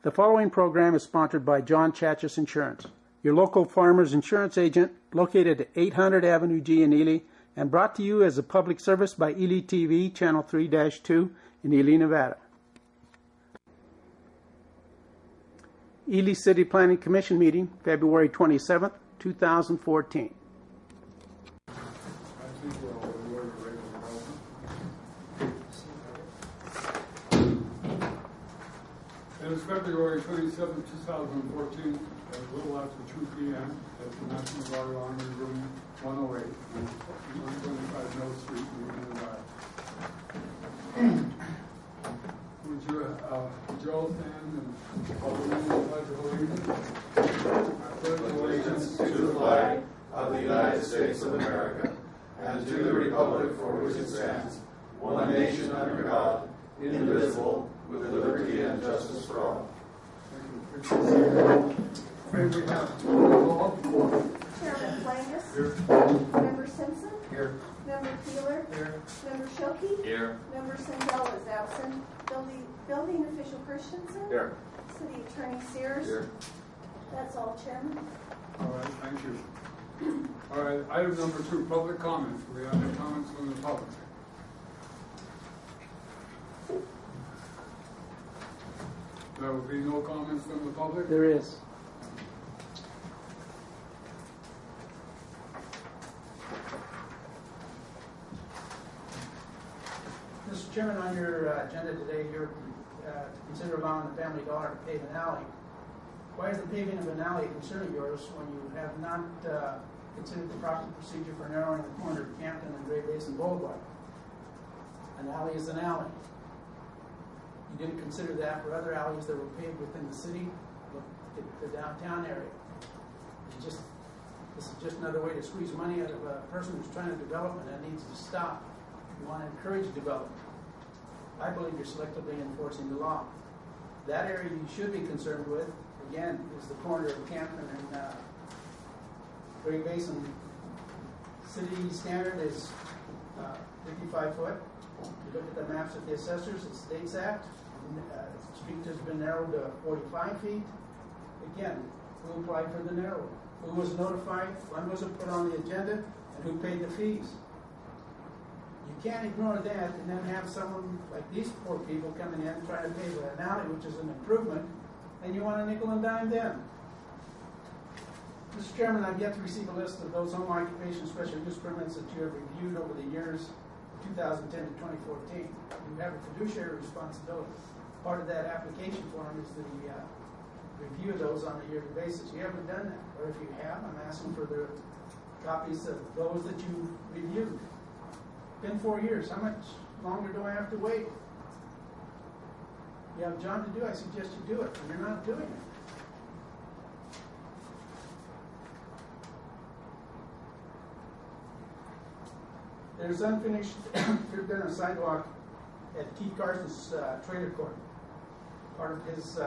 The following program is sponsored by John Chachis Insurance, your local farmers insurance agent located at 800 Avenue G in Ely, and brought to you as a public service by Ely TV, Channel 3-2 in Ely, Nevada. Ely City Planning Commission meeting, February 27th, 2014. It is February 27, 2014, at a little after 2 p.m. at the National Guard Army Room 108, 125 Mill Street, Nevada. Would you all stand and follow me in the Pledge of Allegiance? I pledge allegiance to the flag of the United States of America and to the republic for which it stands, one nation under God, indivisible, with liberty and justice for all. May we have roll call? Chairman Flangus. Here. Member Simpson. Here. Member Keeler. Here. Member Schilke. Here. Member Sandell is absent. Building official Christensen. Here. City Attorney Sears. Here. That's all, Chairman. All right, thank you. All right, item number 2, public comments. Do we have any comments from the public? There will be no comments from the public? There is. Mr. Chairman, on your agenda today, you're to consider allowing the Family Dollar to pave an alley. Why is the paving of an alley a concern of yours when you have not considered the proper procedure for narrowing the corner of Campton and Gray Basin Boulevard? An alley is an alley. You didn't consider that for other alleys that were paved within the city, the downtown area. This is just another way to squeeze money out of a person who's trying to develop, and that needs to stop. You want to encourage development. I believe you're selectively enforcing the law. That area you should be concerned with, again, is the corner of Campton and Gray Basin. City standard is 55 foot. You look at the maps of the assessors, it states that. The street has been narrowed to 45 feet. Again, who applied for the narrowing? Who was notified? When was it put on the agenda? And who paid the fees? You can't ignore that and then have someone like these poor people coming in trying to pave an alley, which is an improvement, and you want to nickel and dime them. Mr. Chairman, I've yet to receive a list of those home occupation special use permits that you have reviewed over the years 2010 to 2014. You have a fiduciary responsibility. Part of that application form is the review of those on a yearly basis. You haven't done that, or if you have, I'm asking for the copies of those that you reviewed. Been 4 years. How much longer do I have to wait? You have a job to do, I suggest you do it, and you're not doing it. There's unfinished, there's been a sidewalk at Keith Carson's trailer court. Part of his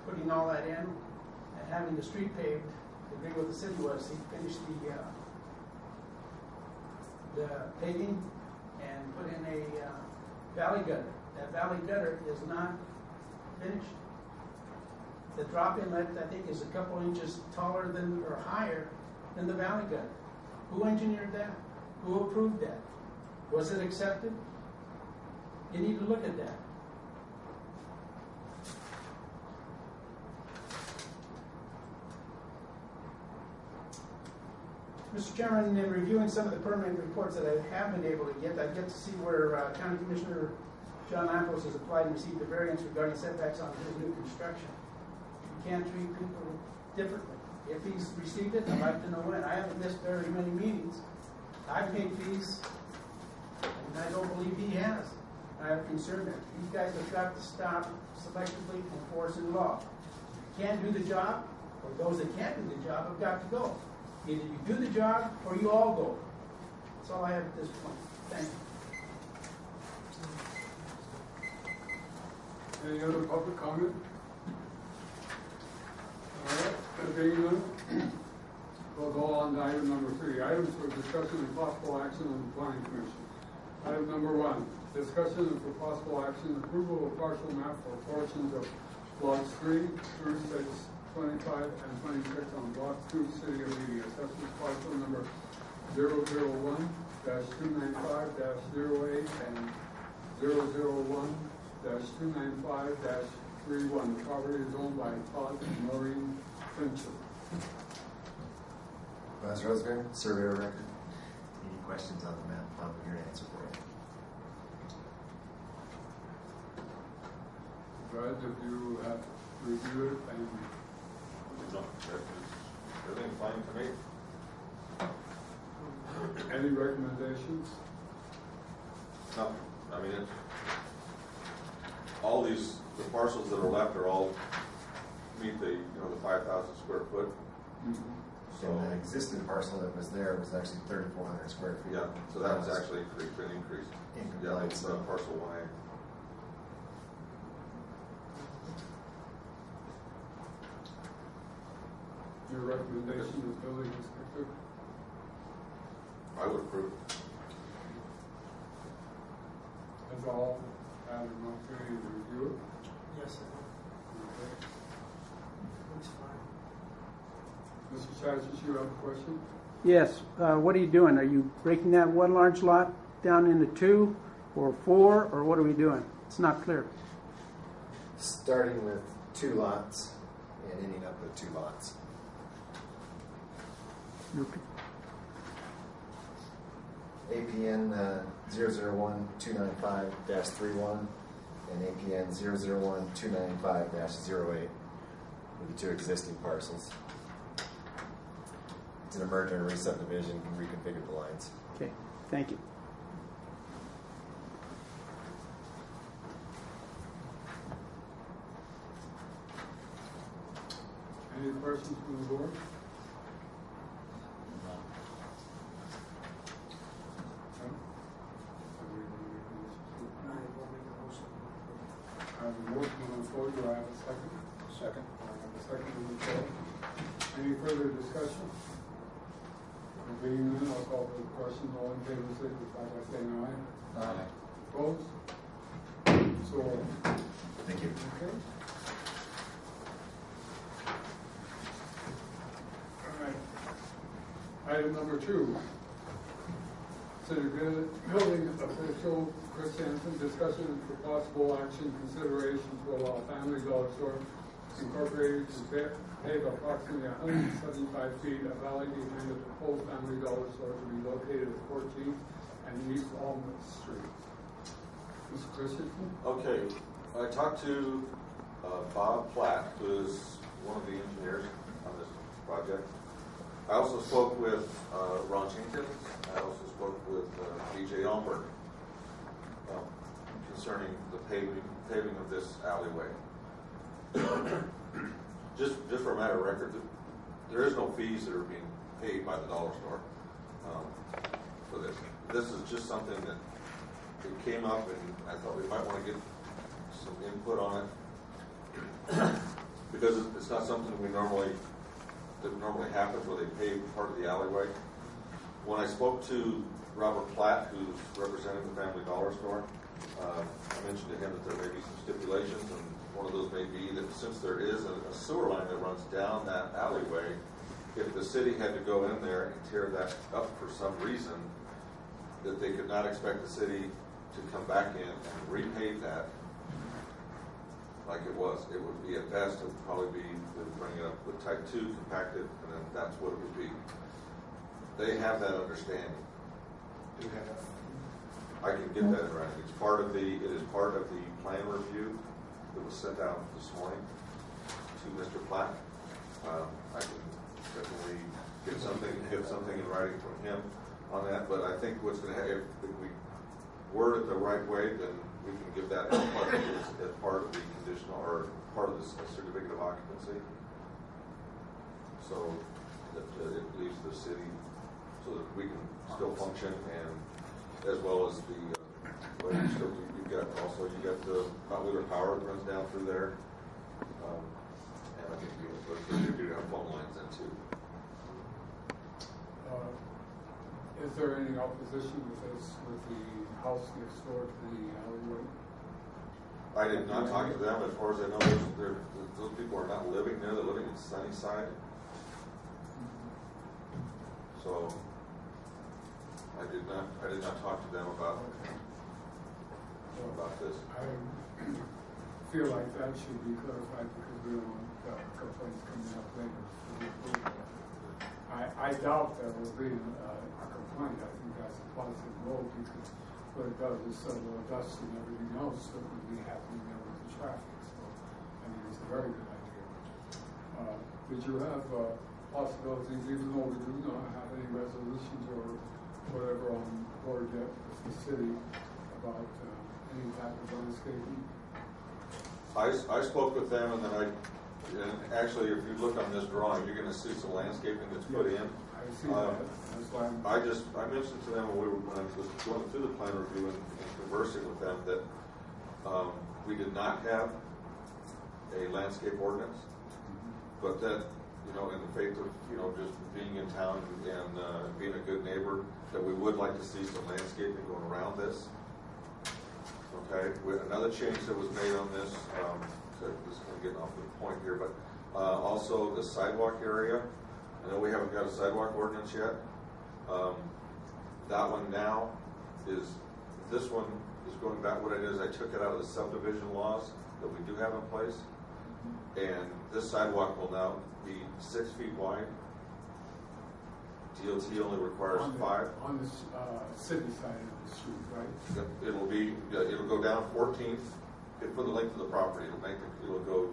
putting all that in and having the street paved, the agreement with the city was he finished the paving and put in a valley gutter. That valley gutter is not finished. The drop inlet, I think, is a couple inches taller than or higher than the valley gutter. Who engineered that? Who approved that? Was it accepted? You need to look at that. Mr. Chairman, in reviewing some of the permanent reports that I have been able to get, I get to see where County Commissioner John Lampos has applied and received a variance regarding setbacks on his new construction. You can't treat people differently. If he's received it, I'd like to know when. I haven't missed very many meetings. I've paid fees, and I don't believe he has. I have concern that these guys have got to stop selectively enforcing the law. If you can't do the job, or those that can't do the job have got to go. Either you do the job, or you all go. That's all I have at this point. Thank you. Any other public comment? All right, there being none, we'll go on to item number 3. Items for discussion and possible action on the Planning Commission. Item number 1, discussion and for possible action, approval of partial map for portions of Blocks 3, 36, 25, and 26 on Block 2, City of Ely. Assessment parcel number 001-295-08 and 001-295-31. The property is owned by Todd and Maureen Fincher. Vice Roseberry, surveyor of record. Any questions on the map? I'm here to answer for you. Brad, if you have reviewed it and Everything's fine to me. any recommendations? No, I mean, it's, all these, the parcels that are left are all meet the, the 5,000 square foot. So the existing parcel that was there was actually 3,400 square feet. Yeah, so that was actually been increased. In Yeah, compliance. it's parcel 1A. Your recommendation is building inspector? I would approve. Has all had an opportunity to review it? Yes, sir. Okay. Looks fine. Mr. Chachas, you have a question? Yes, what are you doing? Are you breaking that one large lot down into 2 or 4, or what are we doing? It's not clear. Starting with 2 lots and ending up with 2 lots. APN 001-295-31 and APN 001-295-08 with the 2 existing parcels. It's an merger and re-subdivision, can reconfigure the lines. Okay, thank you. Any questions from the board? I have a motion on the floor. Do I have a second? Second. I have a second on the floor. Any further discussion? Being none, I'll call for the question. All in favor, signify by saying aye. Aye. Opposed? So, Thank you. okay. All right. Item number 2. City Building Official Chris Hansen, discussion for possible action consideration to allow Family Dollar Store Incorporated to pave approximately 175 feet of alley behind the proposed Family Dollar Store to be located at 14th and East Walnut Street. Mr. Christensen? Okay, I talked to Bob Platt, who is one of the engineers on this project. I also spoke with Ron Jenkins. I also spoke with BJ Almberg concerning the paving of this alleyway. just for a matter of record, there is no fees that are being paid by the dollar store for this. This is just something that it came up, and I thought we might want to get some input on it because it's not something that normally happens where they pave part of the alleyway. When I spoke to Robert Platt, who's representing the Family Dollar Store, I mentioned to him that there may be some stipulations, and one of those may be that since there is a sewer line that runs down that alleyway, if the city had to go in there and tear that up for some reason, that they could not expect the city to come back in and repave that like it was. It would be at best, it would probably be bringing it up with type 2 compacted, and then that's what it would be. They have that understanding. I can get that in writing. It is part of the plan review that was sent out this morning to Mr. Platt. I can definitely get something in writing from him on that. But I think what's going to happen, if we word it the right way, then we can give that as part of the conditional or part of the certificate of occupancy. So that it leaves the city so that we can still function, and as well as the you've got the hot wheeler power that runs down through there, and I think you do have phone lines then too. Is there any opposition with this, with the house next door to the alleyway? I did not talk to them. As far as I know, those people are not living there. They're living in Sunnyside. So I did not talk to them about this. I feel like that should be clarified because we don't want complaints coming up later. I doubt there will be a complaint. I think that's a positive role because what it does is settle the dust and everything else that would be happening there with the traffic. So, I mean, it's a very good idea. Did you have possibilities, even though we do not have any resolutions or whatever on board yet with the city about any type of landscaping? I spoke with them, and then and actually, if you look on this drawing, you're going to see some landscaping that's put in. I see that. That's why I mentioned to them when I was going through the plan review and conversing with them that we did not have a landscape ordinance, but that, you know, in the faith of, you know, just being in town and being a good neighbor, that we would like to see some landscaping going around this. Okay, another change that was made on this, so this is kind of getting off the point here, but also the sidewalk area. I know we haven't got a sidewalk ordinance yet. That one now this one is going back. What it is, I took it out of the subdivision laws that we do have in place. And this sidewalk will now be 6 feet wide. DOT only requires 5. On the city side of the street, right? It'll go down 14th for the length of the property. It'll go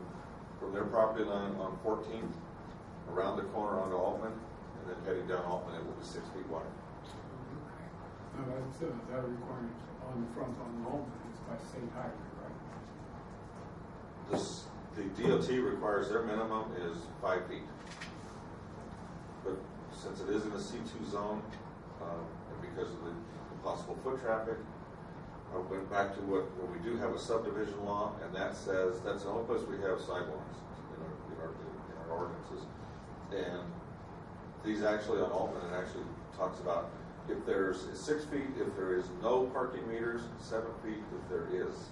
from their property line on 14th around the corner onto Altman, and then heading down Altman. It will be 6 feet wide. Now that requirement on the front on Altman is by state highway, right? The DOT requires their minimum is 5 feet. But since it is in a C2 zone, and because of the possible foot traffic, I went back to what we do have a subdivision law, and that says that's the only place we have sidewalks in our ordinances. And these actually on Altman, it actually talks about if there's 6 feet, if there is no parking meters, 7 feet if there is.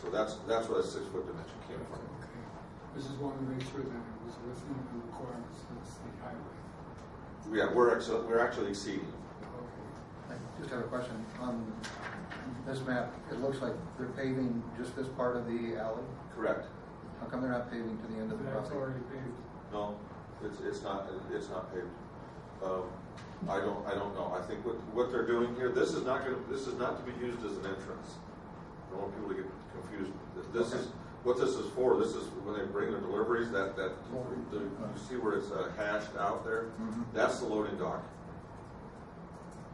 So that's where that 6 foot dimension came from. Okay. I just wanted to make sure that it was within the requirements of the state highway. Yeah, we're actually exceeding. Okay. I just have a question. On this map, it looks like they're paving just this part of the alley. Correct. How come they're not paving to the end of the That's property? already paved. No, it's not paved. I don't know. I think what they're doing here, this is not to be used as an entrance. I don't want people to get confused. This is what this is for. This is when they bring their deliveries. You see where it's hashed out there. Mm-hmm. That's the loading dock.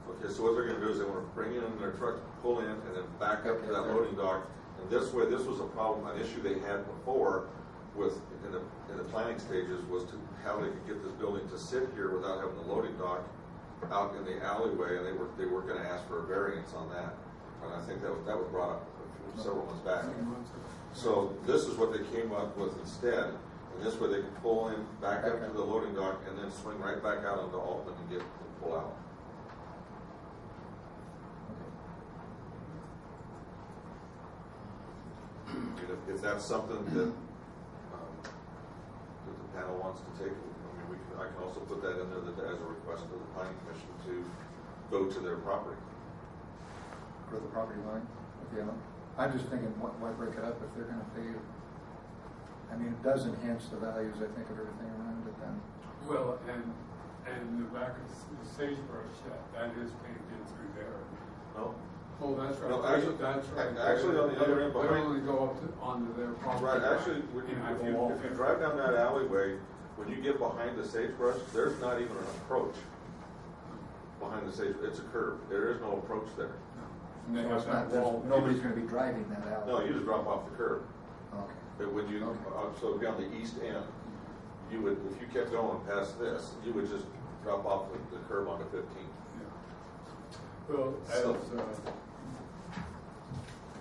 Okay, so what they're going to do is they want to bring in their truck, pull in, and then back up to that loading dock. And this way, this was a problem, an issue they had before with in the planning stages was to how they could get this building to sit here without having the loading dock out in the alleyway, and they were going to ask for a variance on that. And I think that was brought up several months back. So this is what they came up with instead. And this way they can pull in, back up to the loading dock, and then swing right back out onto Altman and pull out. If that's something that the panel wants to take, I mean, I can also put that in there as a request to the planning commission to go to their property. For the property line? Okay. I'm just thinking, why break it up if they're going to pave? I mean, it does enhance the values, I think, of everything around it then. Well, and the back of the sagebrush, that is paved in through there. No? Oh, that's right. No, actually, that's right. Actually, on the other end They behind. only go up onto their property. Right, actually, And if you drive down that alleyway, when you get behind the sagebrush, there's not even an approach behind the sagebrush. It's a curve. There is no approach there. And they So have it's that not, wall. nobody's going to be driving that alley. No, you just drop off the curb. Okay. But when you, Okay. so down the east end, you would, if you kept going past this, you would just drop off the curb onto 15th. Yeah. Well, as So-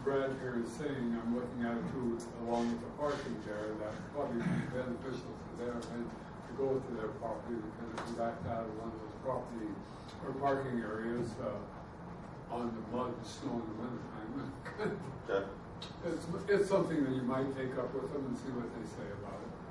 Brad here is saying, I'm looking at it too, along with the parking there, that probably be beneficial to them and to go to their property, because if you backed out of one of those property or parking areas on the mud and snow in the wintertime, Okay? It's something that you might take up with them and see what they say about it.